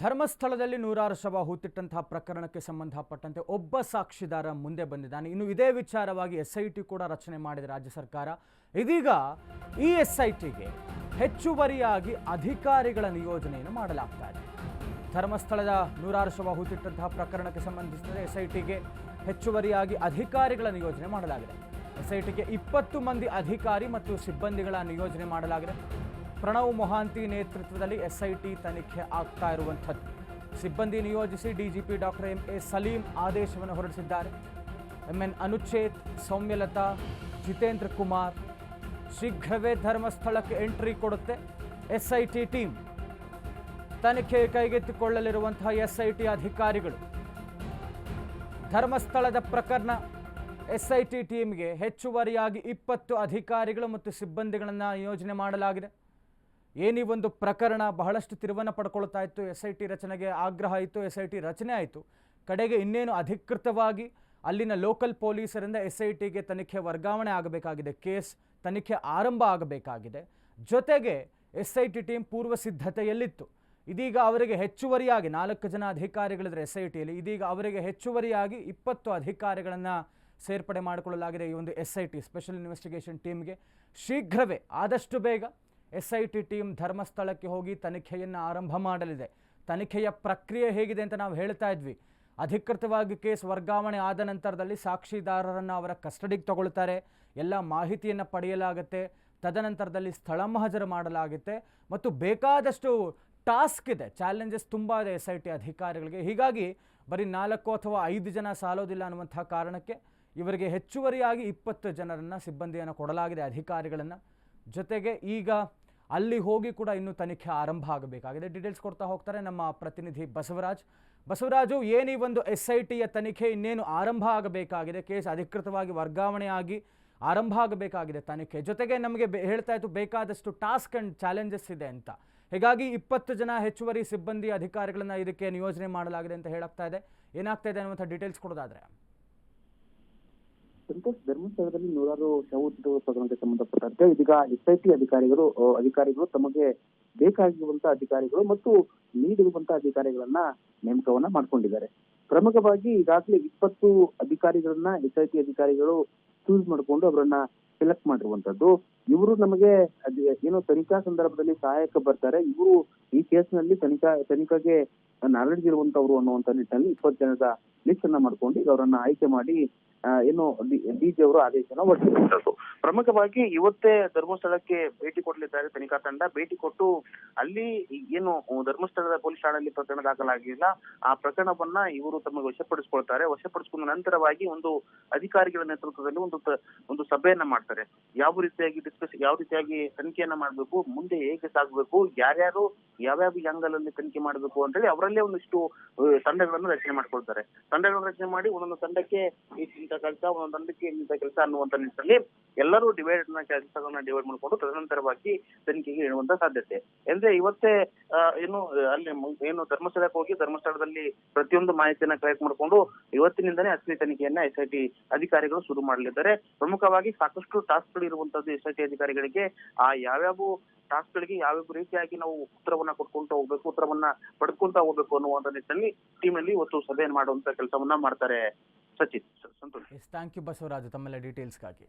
ಧರ್ಮಸ್ಥಳದಲ್ಲಿ ನೂರಾರು ಶವ ಹೂತಿಟ್ಟಂತಹ ಪ್ರಕರಣಕ್ಕೆ ಸಂಬಂಧಪಟ್ಟಂತೆ ಒಬ್ಬ ಸಾಕ್ಷಿದಾರ ಮುಂದೆ ಬಂದಿದ್ದಾನೆ. ಇನ್ನು ಇದೇ ವಿಚಾರವಾಗಿ SIT ಕೂಡ ರಚನೆ ಮಾಡಿದೆ ರಾಜ್ಯ ಸರ್ಕಾರ. ಇದೀಗ ಈ SITಗೆ ಹೆಚ್ಚುವರಿಯಾಗಿ ಅಧಿಕಾರಿಗಳ ನಿಯೋಜನೆಯನ್ನು ಮಾಡಲಾಗ್ತಾ ಇದೆ. ಧರ್ಮಸ್ಥಳದ ನೂರಾರು ಶವ ಹೂತಿಟ್ಟಂತಹ ಪ್ರಕರಣಕ್ಕೆ ಸಂಬಂಧಿಸಿದಂತೆ SITಗೆ ಹೆಚ್ಚುವರಿಯಾಗಿ ಅಧಿಕಾರಿಗಳ ನಿಯೋಜನೆ ಮಾಡಲಾಗಿದೆ. SITಗೆ 20 ಮಂದಿ ಅಧಿಕಾರಿ ಮತ್ತು ಸಿಬ್ಬಂದಿಗಳ ನಿಯೋಜನೆ ಮಾಡಲಾಗಿದೆ. ಪ್ರಣವ್ ಮೊಹಾಂತಿ ನೇತೃತ್ವದಲ್ಲಿ SIT ತನಿಖೆ ಆಗ್ತಾ ಇರುವಂಥದ್ದು. ಸಿಬ್ಬಂದಿ ನಿಯೋಜಿಸಿ DGP ಡಾಕ್ಟರ್ MA ಸಲೀಂ ಆದೇಶವನ್ನು ಹೊರಡಿಸಿದ್ದಾರೆ. MN ಅನುಚೇತ್, ಸೌಮ್ಯಲತಾ, ಜಿತೇಂದ್ರ ಕುಮಾರ್ ಶೀಘ್ರವೇ ಧರ್ಮಸ್ಥಳಕ್ಕೆ ಎಂಟ್ರಿ ಕೊಡುತ್ತೆ. SIT ಟೀಮ್ ತನಿಖೆ ಕೈಗೆತ್ತಿಕೊಳ್ಳಲಿರುವಂತಹ SIT ಅಧಿಕಾರಿಗಳು ಧರ್ಮಸ್ಥಳದ ಪ್ರಕರಣ SIT ಟೀಮ್ಗೆ ಹೆಚ್ಚುವರಿಯಾಗಿ 20 ಅಧಿಕಾರಿಗಳು ಮತ್ತು ಸಿಬ್ಬಂದಿಗಳನ್ನು ನಿಯೋಜನೆ ಮಾಡಲಾಗಿದೆ. ಏನಿ ಒಂದು ಪ್ರಕರಣ ಬಹಳಷ್ಟು ತಿರುವನ್ನು ಪಡ್ಕೊಳ್ತಾ ಇತ್ತು. SIT ರಚನೆಗೆ ಆಗ್ರಹ ಇತ್ತು, SIT ರಚನೆ ಆಯಿತು. ಕಡೆಗೆ ಇನ್ನೇನು ಅಧಿಕೃತವಾಗಿ ಅಲ್ಲಿನ ಲೋಕಲ್ ಪೊಲೀಸರಿಂದ SITಗೆ ತನಿಖೆ ವರ್ಗಾವಣೆ ಆಗಬೇಕಾಗಿದೆ. ಕೇಸ್ ತನಿಖೆ ಆರಂಭ ಆಗಬೇಕಾಗಿದೆ. ಜೊತೆಗೆ SIT ಟೀಮ್ ಪೂರ್ವ ಸಿದ್ಧತೆಯಲ್ಲಿತ್ತು. ಇದೀಗ ಅವರಿಗೆ ಹೆಚ್ಚುವರಿಯಾಗಿ 4 ಜನ ಅಧಿಕಾರಿಗಳಿದ್ರೆ SITಯಲ್ಲಿ, ಇದೀಗ ಅವರಿಗೆ ಹೆಚ್ಚುವರಿಯಾಗಿ 20 ಅಧಿಕಾರಿಗಳನ್ನು ಸೇರ್ಪಡೆ ಮಾಡಿಕೊಳ್ಳಲಾಗಿದೆ. ಈ ಒಂದು SIT ಸ್ಪೆಷಲ್ ಇನ್ವೆಸ್ಟಿಗೇಷನ್ ಟೀಮ್ಗೆ ಶೀಘ್ರವೇ ಆದಷ್ಟು ಬೇಗ SIT ಟೀಮ್ ಧರ್ಮಸ್ಥಳಕ್ಕೆ ಹೋಗಿ ತನಿಖೆಯನ್ನು ಆರಂಭ ಮಾಡಲಿದೆ. ತನಿಖೆಯ ಪ್ರಕ್ರಿಯೆ ಹೇಗಿದೆ ಅಂತ ನಾವು ಹೇಳ್ತಾ ಇದ್ವಿ. ಅಧಿಕೃತವಾಗಿ ಕೇಸ್ ವರ್ಗಾವಣೆ ಆದ ನಂತರದಲ್ಲಿ ಸಾಕ್ಷಿದಾರರನ್ನು ಅವರ ಕಸ್ಟಡಿಗೆ ತಗೊಳ್ತಾರೆ, ಎಲ್ಲ ಮಾಹಿತಿಯನ್ನು ಪಡೆಯಲಾಗುತ್ತೆ. ತದನಂತರದಲ್ಲಿ ಸ್ಥಳ ಮಹಜರು ಮಾಡಲಾಗುತ್ತೆ ಮತ್ತು ಬೇಕಾದಷ್ಟು ಟಾಸ್ಕ್ ಇದೆ, ಚಾಲೆಂಜಸ್ ತುಂಬ ಇದೆ SIT ಅಧಿಕಾರಿಗಳಿಗೆ. ಹೀಗಾಗಿ ಬರೀ 4 ಅಥವಾ 5 ಜನ ಸಾಲೋದಿಲ್ಲ ಅನ್ನುವಂಥ ಕಾರಣಕ್ಕೆ ಇವರಿಗೆ ಹೆಚ್ಚುವರಿಯಾಗಿ 20 ಜನರನ್ನು ಸಿಬ್ಬಂದಿಯನ್ನು ಕೊಡಲಾಗಿದೆ, ಅಧಿಕಾರಿಗಳನ್ನು. ಜೊತೆಗೆ ಈಗ ಅಲ್ಲಿ ಹೋಗಿ ಕೂಡ ಇನ್ನೂ ತನಿಖೆ ಆರಂಭ ಆಗಬೇಕಾಗಿದೆ. ಡೀಟೇಲ್ಸ್ ಕೊಡ್ತಾ ಹೋಗ್ತಾರೆ ನಮ್ಮ ಪ್ರತಿನಿಧಿ ಬಸವರಾಜು. ಏನೀ ಒಂದು SITಯ ತನಿಖೆ ಇನ್ನೇನು ಆರಂಭ ಆಗಬೇಕಾಗಿದೆ, ಕೇಸ್ ಅಧಿಕೃತವಾಗಿ ವರ್ಗಾವಣೆ ಆಗಿ ಆರಂಭ ಆಗಬೇಕಾಗಿದೆ ತನಿಖೆ. ಜೊತೆಗೆ ನಮಗೆ ಹೇಳ್ತಾ ಇತ್ತು ಬೇಕಾದಷ್ಟು ಟಾಸ್ಕ್ ಆ್ಯಂಡ್ ಚಾಲೆಂಜಸ್ ಇದೆ ಅಂತ. ಹೀಗಾಗಿ 20 ಜನ ಹೆಚ್ಚುವರಿ ಸಿಬ್ಬಂದಿ ಅಧಿಕಾರಿಗಳನ್ನು ಇದಕ್ಕೆ ನಿಯೋಜನೆ ಮಾಡಲಾಗಿದೆ ಅಂತ ಹೇಳಾಗ್ತಾ ಇದೆ. ಏನಾಗ್ತಾ ಇದೆ ಅನ್ನುವಂಥ ಡೀಟೇಲ್ಸ್ ಕೊಡೋದಾದ್ರೆ ಸಂತೋಷ್, ಧರ್ಮಸ್ಥಳದಲ್ಲಿ ನೂರಾರು ಶವ ಪ್ರಕರಣಕ್ಕೆ ಸಂಬಂಧಪಟ್ಟಂತೆ ಇದೀಗ SIT ಅಧಿಕಾರಿಗಳು ತಮಗೆ ಬೇಕಾಗಿರುವಂತಹ ಅಧಿಕಾರಿಗಳು ಮತ್ತು ನೀಡಿರುವಂತಹ ಅಧಿಕಾರಿಗಳನ್ನ ನೇಮಕವನ್ನ ಮಾಡ್ಕೊಂಡಿದ್ದಾರೆ. ಪ್ರಮುಖವಾಗಿ ಈಗಾಗಲೇ 20 ಅಧಿಕಾರಿಗಳನ್ನ SIT ಅಧಿಕಾರಿಗಳು ಚೂಸ್ ಮಾಡಿಕೊಂಡು ಅವರನ್ನ ಸೆಲೆಕ್ಟ್ ಮಾಡಿರುವಂತದ್ದು. ಇವರು ನಮಗೆ ಏನೋ ತನಿಖಾ ಸಂದರ್ಭದಲ್ಲಿ ಸಹಾಯಕ ಬರ್ತಾರೆ, ಇವರು ಈ ಕೇಸ್ನಲ್ಲಿ ತನಿಖೆಗೆ ನಾಲೆಡ್ಜ್ ಇರುವಂತವ್ರು ಅನ್ನುವಂತ ನಿಟ್ಟಿನಲ್ಲಿ 20 ಜನದ ಲಿಸ್ಟ್ ಅನ್ನ ಮಾಡ್ಕೊಂಡು ಈಗ ಅವರನ್ನ ಆಯ್ಕೆ ಮಾಡಿ ಏನು DG ಅವರು ಆದೇಶನ ಹೊರಡಿಸಿರುವಂತದ್ದು. ಪ್ರಮುಖವಾಗಿ ಇವತ್ತೇ ಧರ್ಮಸ್ಥಳಕ್ಕೆ ಭೇಟಿ ಕೊಡಲಿದ್ದಾರೆ ತನಿಖಾ ತಂಡ. ಭೇಟಿ ಕೊಟ್ಟು ಅಲ್ಲಿ ಏನು ಧರ್ಮಸ್ಥಳದ ಪೊಲೀಸ್ ಠಾಣೆಯಲ್ಲಿ ಪ್ರಕರಣ ದಾಖಲಾಗಿಲ್ಲ, ಆ ಪ್ರಕರಣವನ್ನ ಇವರು ತಮಗೆ ವಶಪಡಿಸಿಕೊಳ್ತಾರೆ. ವಶಪಡಿಸಿಕೊಂಡ ನಂತರವಾಗಿ ಒಂದು ಅಧಿಕಾರಿಗಳ ನೇತೃತ್ವದಲ್ಲಿ ಒಂದು ಸಭೆಯನ್ನ ಮಾಡ್ತಾರೆ. ಯಾವ ರೀತಿಯಾಗಿ ತನಿಖೆಯನ್ನ ಮಾಡ್ಬೇಕು, ಮುಂದೆ ಹೇಗೆ ಸಾಗಬೇಕು, ಯಾರ್ಯಾರು ಯಾವ್ಯಾವ ಆಂಗಲ್ ಅಲ್ಲಿ ತನಿಖೆ ಮಾಡ್ಬೇಕು ಅಂತ ಹೇಳಿ ಅವರಲ್ಲೇ ಒಂದಿಷ್ಟು ತಂಡಗಳನ್ನು ರಚನೆ ಮಾಡ್ಕೊಳ್ತಾರೆ. ತಂಡಗಳನ್ನು ರಚನೆ ಮಾಡಿ ಒಂದೊಂದು ತಂಡಕ್ಕೆ ಇಂಥ ಕೆಲಸ, ಒಂದೊಂದು ತಂಡಕ್ಕೆ ಇಂಥ ಕೆಲಸ ಅನ್ನುವಂತ ನಿಟ್ಟಿನಲ್ಲಿ ಎಲ್ಲರೂ ಕೆಲಸಗಳನ್ನ ಡಿವೈಡ್ ಮಾಡಿಕೊಂಡು ತದನಂತರವಾಗಿ ತನಿಖೆಗೆ ಇಡುವಂತ ಸಾಧ್ಯತೆ. ಅಂದ್ರೆ ಇವತ್ತೇ ಏನು ಧರ್ಮಸ್ಥಳಕ್ಕೆ ಹೋಗಿ ಧರ್ಮಸ್ಥಳದಲ್ಲಿ ಪ್ರತಿಯೊಂದು ಮಾಹಿತಿಯನ್ನ ಕಲೆಕ್ಟ್ ಮಾಡಿಕೊಂಡು ಇವತ್ತಿನಿಂದನೇ ಅಸಲಿ ತನಿಖೆಯನ್ನ SIT ಅಧಿಕಾರಿಗಳು ಶುರು ಮಾಡಲಿದ್ದಾರೆ. ಪ್ರಮುಖವಾಗಿ ಸಾಕಷ್ಟು ಟಾಸ್ಕ್ ಗಳು ಇರುವಂತದ್ದು SIT ಅಧಿಕಾರಿಗಳಿಗೆ. ಆ ಯಾವ್ಯಾವ ಟಾಸ್ಕ್ ಗಳಿಗೆ ಯಾವ್ಯಾವ ರೀತಿಯಾಗಿ ನಾವು ಉತ್ತರವನ್ನ ಕೊಟ್ಕೊಂತ ಹೋಗ್ಬೇಕು, ಉತ್ತರವನ್ನ ಪಡ್ಕೊಂತ ಹೋಗ್ಬೇಕು ಅನ್ನುವಂತ ನಿಟ್ಟಿನಲ್ಲಿ ಟೀಮ್ ಅಲ್ಲಿ ಇವತ್ತು ಸಭೆಯನ್ನು ಮಾಡುವಂತ ಕೆಲಸವನ್ನ ಮಾಡ್ತಾರೆ. ಸಚಿನ್, ಸಂತೋಷ್. ಥ್ಯಾಂಕ್ ಯು ಬಸವರಾಜು ತಮ್ಮೆಲ್ಲ ಡೀಟೇಲ್ಸ್ಗಾಗಿ.